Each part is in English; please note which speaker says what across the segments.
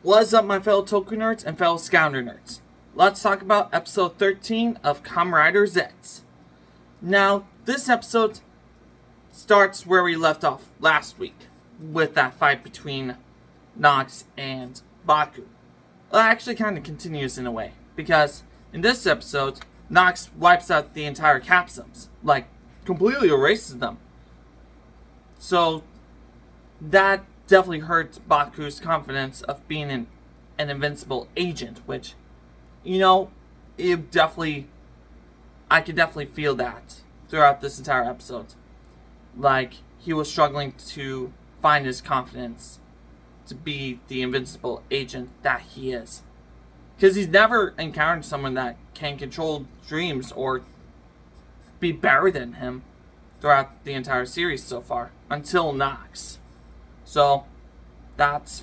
Speaker 1: What's up, my fellow Toku nerds and fellow Scounder nerds? Let's talk about episode 13 of Kamen Rider Zeztz. Now, this episode starts where we left off last week, with that fight between Nox and Baku. Well, it actually kind of continues in a way, because in this episode, Nox wipes out the entire capsims, like, completely erases them. So, that definitely hurts Baku's confidence of being an invincible agent, which, I could definitely feel that throughout this entire episode. Like, he was struggling to find his confidence to be the invincible agent that he is. Because he's never encountered someone that can control dreams or be better than him throughout the entire series so far, until Nox. So, this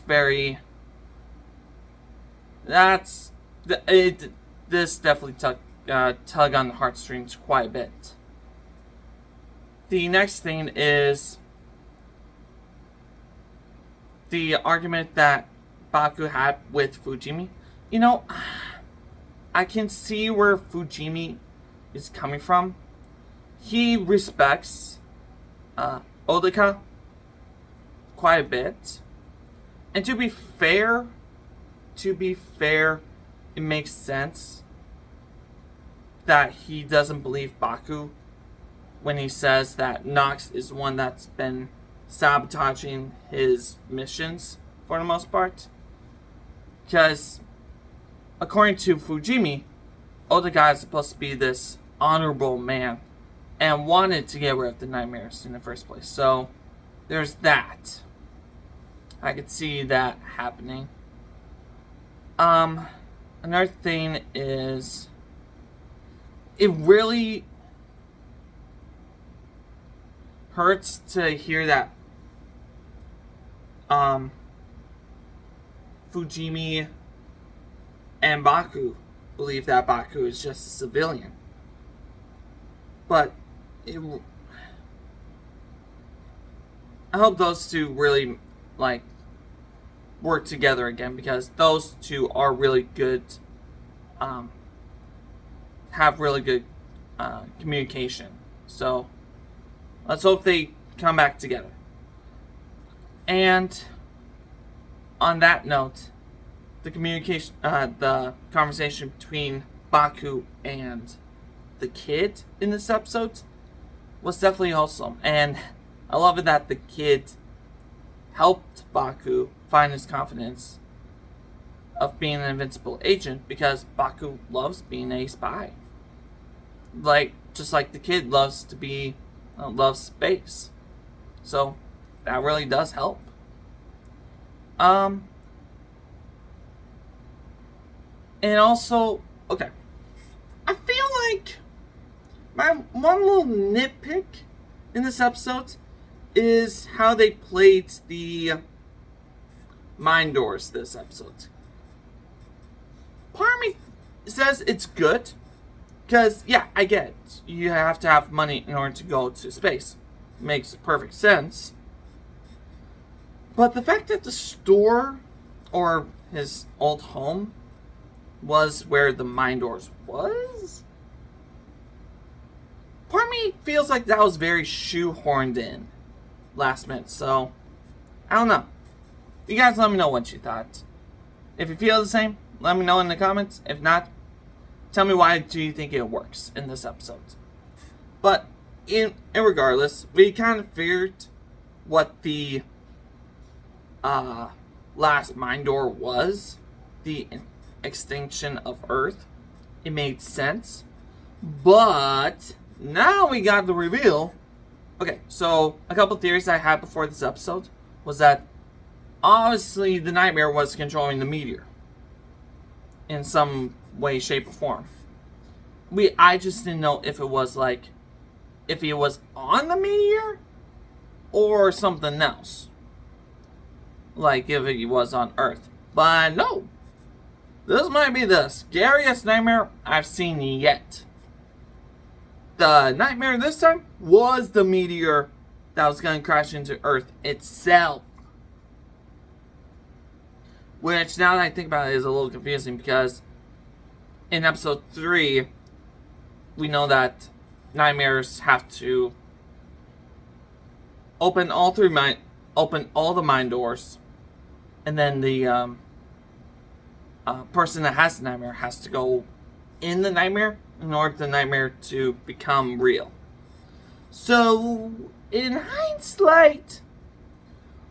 Speaker 1: definitely tug on the heartstrings quite a bit. The next thing is the argument that Baku had with Fujimi. I can see where Fujimi is coming from. He respects Odaka quite a bit. And to be fair, it makes sense that he doesn't believe Baku when he says that Nox is one that's been sabotaging his missions for the most part. Because, according to Fujimi, Odaka is supposed to be this honorable man and wanted to get rid of the nightmares in the first place. So, there's that. I could see that happening. Another thing is, it really hurts to hear that Fujimi and Baku believe that Baku is just a civilian. But I hope those two really work together again, because those two are really good, have really good communication. So let's hope they come back together. And on that note, the conversation between Baku and the kid in this episode was definitely wholesome, and I love it that the kid helped Baku find his confidence of being an invincible agent, because Baku loves being a spy. Just like the kid loves space. So, that really does help. And also, okay, I feel like my one little nitpick in this episode is how they played the mind doors this episode. Part of me says it's good, because, yeah, I get it. You have to have money in order to go to space. Makes perfect sense. But the fact that the store, or his old home, was where the mind doors was? Part of me feels like that was very shoehorned in last minute, so I don't know. You guys let me know what you thought. If you feel the same, let me know in the comments. If not, tell me why do you think it works in this episode. But regardless, we kind of figured what the last mind door was, the extinction of Earth. It made sense, but now we got the reveal. Okay, so a couple theories I had before this episode was that obviously the nightmare was controlling the meteor in some way, shape, or form. I just didn't know if it was if he was on the meteor or something else. Like if he was on Earth. But no. This might be the scariest nightmare I've seen yet. The nightmare this time was the meteor that was going to crash into Earth itself. Which, now that I think about it, is a little confusing because in episode 3, we know that nightmares have to open all the mind doors, and then the person that has the nightmare has to go in the nightmare in order for the nightmare to become real. So, in hindsight,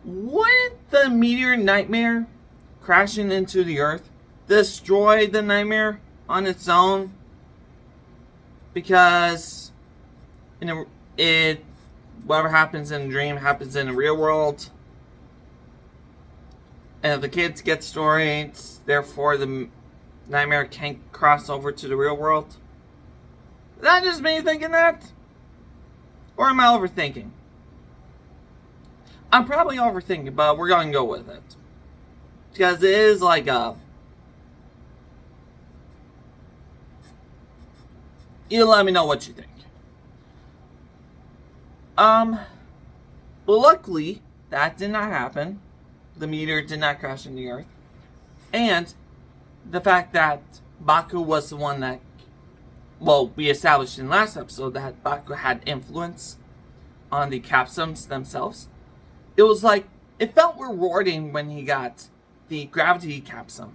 Speaker 1: wouldn't the meteor nightmare crashing into the earth destroy the nightmare on its own? Because whatever happens in the dream happens in the real world. And if the kids get destroyed, therefore the nightmare can't cross over to the real world. Is that just me thinking that? Or am I overthinking? I'm probably overthinking, but we're going to go with it. Because it is like a... You let me know what you think. But luckily, that did not happen. The meteor did not crash into the earth. And the fact that Baku was the one that... Well, we established in last episode that Baku had influence on the capsules themselves. It was like... It felt rewarding when he got the gravity capsule.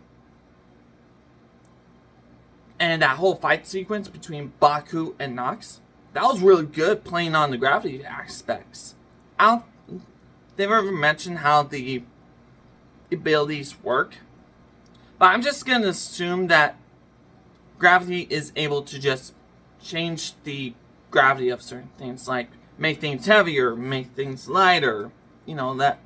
Speaker 1: And that whole fight sequence between Baku and Nox, that was really good, playing on the gravity aspects. They've ever mentioned how the abilities work, but I'm just going to assume that gravity is able to just change the gravity of certain things, like make things heavier, make things lighter. You know, that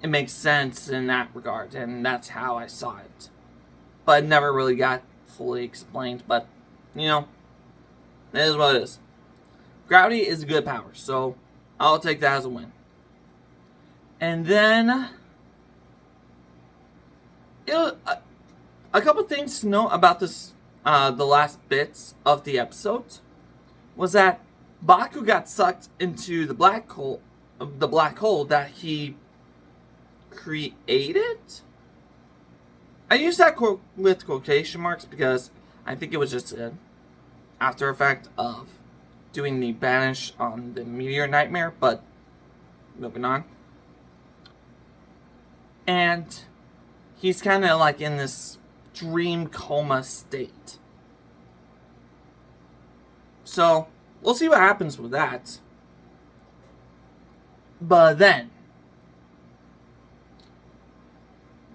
Speaker 1: it makes sense in that regard, and that's how I saw it. But it never really got fully explained, but, you know, it is what it is. Gravity is a good power, so I'll take that as a win. And then, a couple things to know about this, the last bits of the episode, was that Baku got sucked into the black hole that he created. I use that quote with quotation marks because I think it was just an after effect of doing the banish on the meteor nightmare, but moving on. And he's kind of like in this dream coma state. So, we'll see what happens with that. But then,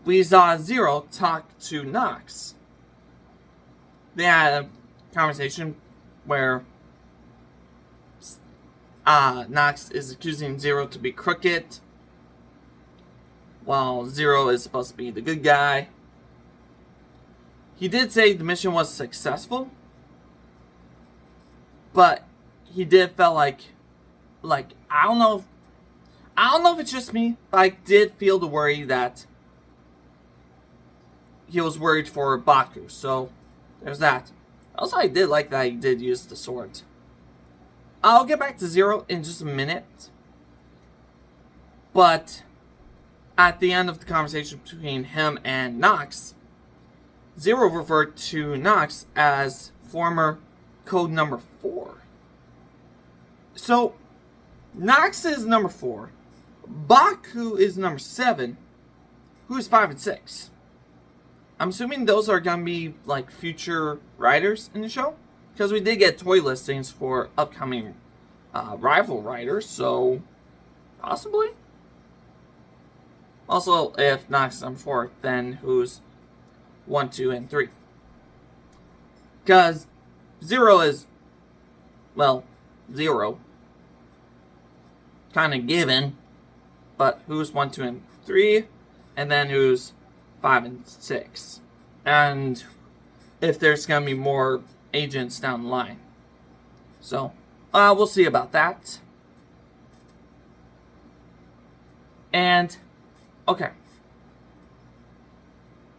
Speaker 1: we saw Zero talk to Nox. They had a conversation where Nox is accusing Zero to be crooked, while Zero is supposed to be the good guy. He did say the mission was successful, but he did feel like I don't know if it's just me, but I did feel the worry that he was worried for Baku, so there's that. Also, I did like that he did use the sword. I'll get back to Zero in just a minute, but at the end of the conversation between him and Nox, Zero referred to Nox as former code number 4. So, Nox is number 4, Baku is number 7, who's 5 and 6? I'm assuming those are going to be, like, future riders in the show. Because we did get toy listings for upcoming rival riders, so possibly. Also, if Nox is number 4, then who's 1, 2, and 3? Because Zero is, well, 0. Kind of given. But who's 1, 2, and 3? And then who's 5 and 6, and if there's gonna be more agents down the line. So, we'll see about that. And, okay.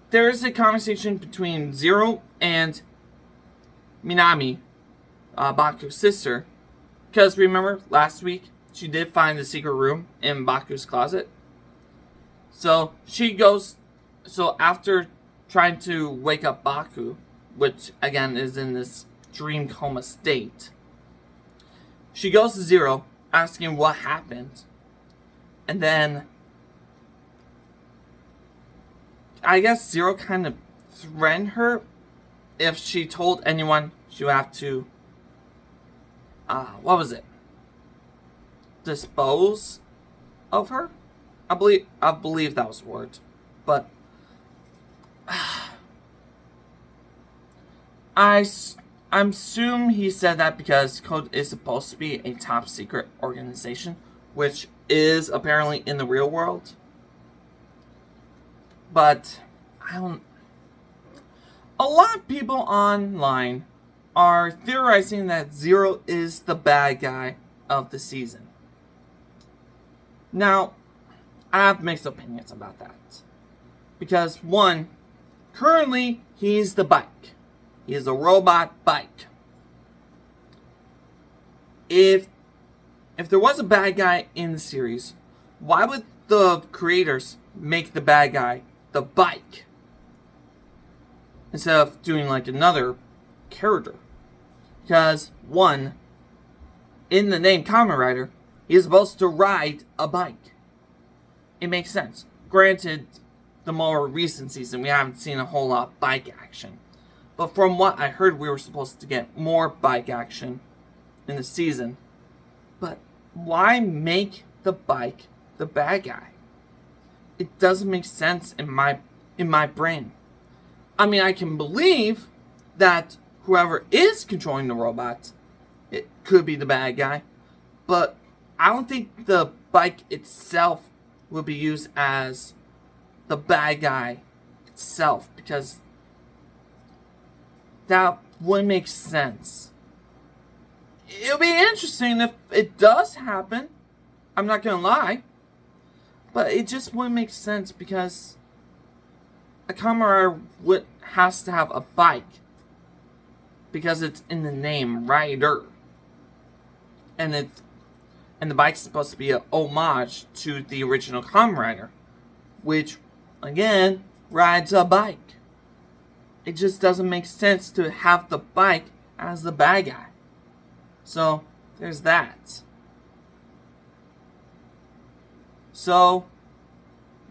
Speaker 1: There is a conversation between Zero and Minami, Baku's sister, because remember, last week, she did find the secret room in Baku's closet. So, she goes So after trying to wake up Baku, which again is in this dream coma state, she goes to Zero asking what happened. And then I guess Zero kind of threatened her if she told anyone she would have to, what was it? Dispose of her? I believe that was the word. But I assume he said that because Code is supposed to be a top secret organization, which is apparently in the real world. But a lot of people online are theorizing that Zero is the bad guy of the season. Now, I have mixed opinions about that. Because one, currently he's the bike. He is a robot bike. If there was a bad guy in the series, why would the creators make the bad guy the bike instead of doing like another character? Because one, in the name Kamen Rider, he is supposed to ride a bike. It makes sense. Granted, the more recent season we haven't seen a whole lot of bike action, but from what I heard, we were supposed to get more bike action in the season. But why make the bike the bad guy? It doesn't make sense in my brain. I mean, I can believe that whoever is controlling the robots, it could be the bad guy, but I don't think the bike itself will be used as the bad guy itself, because that wouldn't make sense. It'll be interesting if it does happen. I'm not gonna lie. But it just wouldn't make sense because a Kamen Rider has to have a bike. Because it's in the name Rider. And the bike's supposed to be an homage to the original Kamen Rider, which, again, rides a bike. It just doesn't make sense to have the bike as the bad guy. So, there's that. So,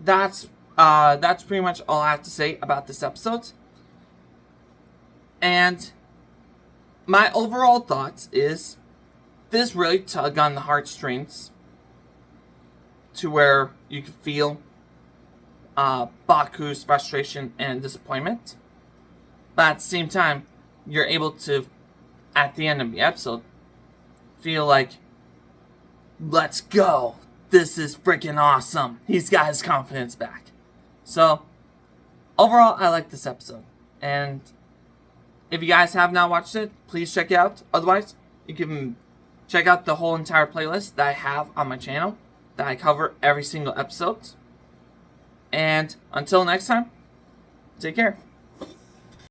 Speaker 1: that's pretty much all I have to say about this episode. And my overall thoughts is this really tugged on the heartstrings to where you could feel Baku's frustration and disappointment. But at the same time, you're able to, at the end of the episode, feel like, let's go. This is freaking awesome. He's got his confidence back. So, overall, I like this episode. And if you guys have not watched it, please check it out. Otherwise, you can check out the whole entire playlist that I have on my channel that I cover every single episode. And until next time, take care.